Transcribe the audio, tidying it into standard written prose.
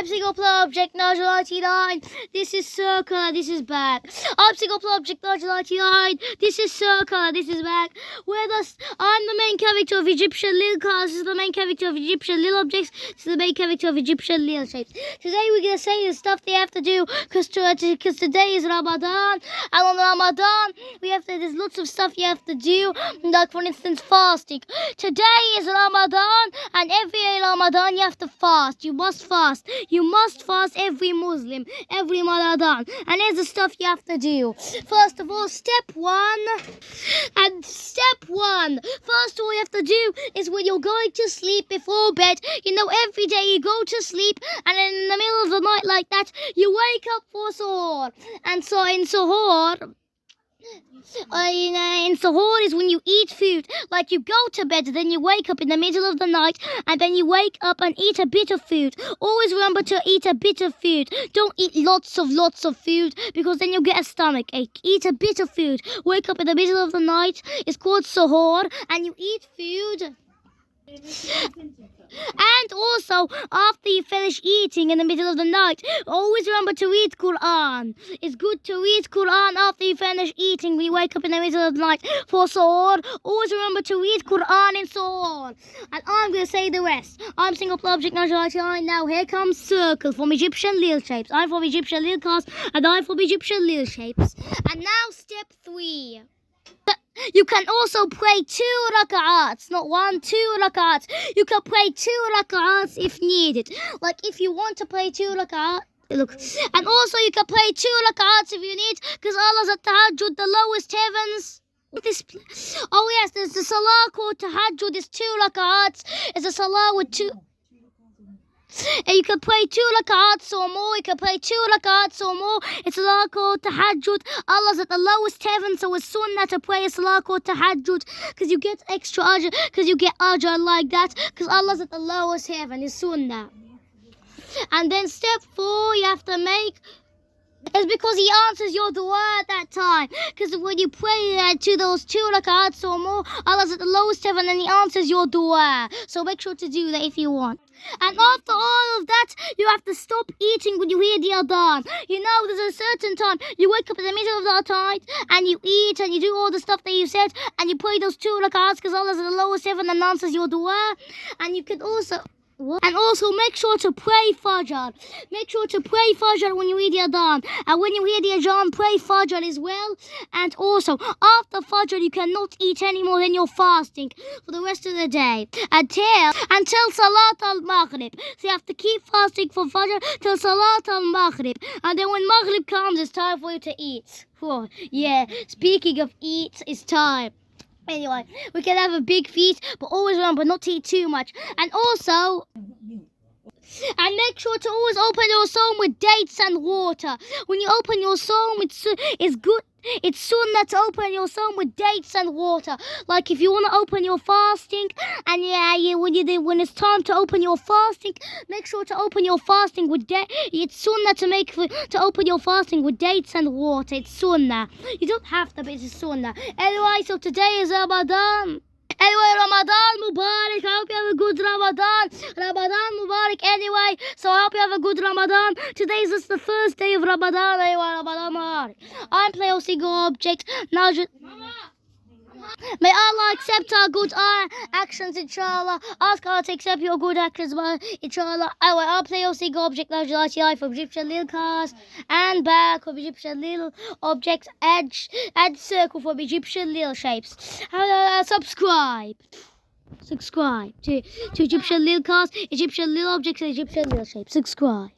I'm single player object 99. This is circle. This is back. I'm single player object 99. This is circle. This is back. I'm the main character of Egyptian little cars. This is the main character of Egyptian little objects. This is the main character of Egyptian little shapes. Today we're gonna say the stuff they have to do because today is Ramadan, and on Ramadan there's lots of stuff you have to do, like for instance fasting. Today is Ramadan, and every Ramadan you have to fast. You must fast. You must fast, every Muslim, every Ramadan. And here's the stuff you have to do. First of all, step one. First, all you have to do is when you're going to sleep before bed, every day you go to sleep, and then in the middle of the night like that, you wake up for suhoor. And so in suhoor, is when you eat food. Like you go to bed, then you wake up in the middle of the night, and then you wake up and eat a bit of food. Always remember to eat a bit of food. Don't eat lots of food, because then you'll get a stomach ache. Eat a bit of food. Wake up in the middle of the night. It's called suhoor, and you eat food. And also, after you finish eating in the middle of the night, always remember to read Quran. It's good to read Quran after you finish eating when you wake up in the middle of the night for suhoor. Always remember to read Quran in suhoor. And I'm going to say the rest. I'm single player object 99. Now here comes circle from Egyptian little shapes. I'm from Egyptian little cars, and I'm from Egyptian little shapes. And now step 3. You can also pray 2 rak'ats, not 1, 2 rak'ats. You can pray 2 rak'ats if needed. Like if you want to pray 2 rak'ats. Look, and also you can pray 2 rak'ats if you need, because Allah's at tahajjud, the lowest heavens. Yes, there's the salah called tahajjud. It's 2 rak'ats. It's a salah with 2. And you can pray 2 rak'ats or more. You can pray 2 rak'ats or more. It's a salah called tahajjud. Allah's at the lowest heaven, so it's sunnah to pray a salah called tahajjud, because you get extra ajr, because you get ajr like that, because Allah's at the lowest heaven. It's sunnah. And then step 4 you have to make. It's because he answers your dua at that time. Because when you pray to those 2 rak'ats or more, Allah's at the lowest heaven and he answers your dua. So make sure to do that if you want. And after all of that, you have to stop eating when you hear the adhan. There's a certain time. You wake up in the middle of the night and you eat and you do all the stuff that you said. And you pray those 2 rak'ats because Allah's at the lowest heaven and answers your dua. And you can also... And also make sure to pray Fajr. Make sure to pray Fajr when you hear the adhan. And when you hear the adhan, pray Fajr as well. And also, after Fajr, you cannot eat any more than you're fasting for the rest of the day. Until Salat al-Maghrib. So you have to keep fasting for Fajr till Salat al-Maghrib. And then when Maghrib comes, it's time for you to eat. Oh, yeah, speaking of eat, it's time. Anyway, we can have a big feast, but always remember not to eat too much. And also, make sure to always open your psalm with dates and water. When you open your psalm, it's good. It's sunnah to open your psalm with dates and water. Like if you want to open your fasting, and when it's time to open your fasting, make sure to open your fasting with dates. It's sunnah to open your fasting with dates and water. It's sunnah. You don't have to, but it's sunnah. Anyway, so today is Ramadan. Anyway, Ramadan Mubarak. I hope you have a good Ramadan. Ramadan Mubarak anyway. So I hope you have a good Ramadan. Today is just the first day of Ramadan. Anyway, Ramadan Mubarak. I'm playing single object. Now may Allah accept our good actions, inshallah. Ask Allah to accept your good actions, inshallah. Anyway, I'll play your single object now from Egyptian little cars, and back of Egyptian little objects, edge and circle from Egyptian little shapes. Subscribe to Egyptian little cars, Egyptian little objects, and Egyptian little shapes. Subscribe.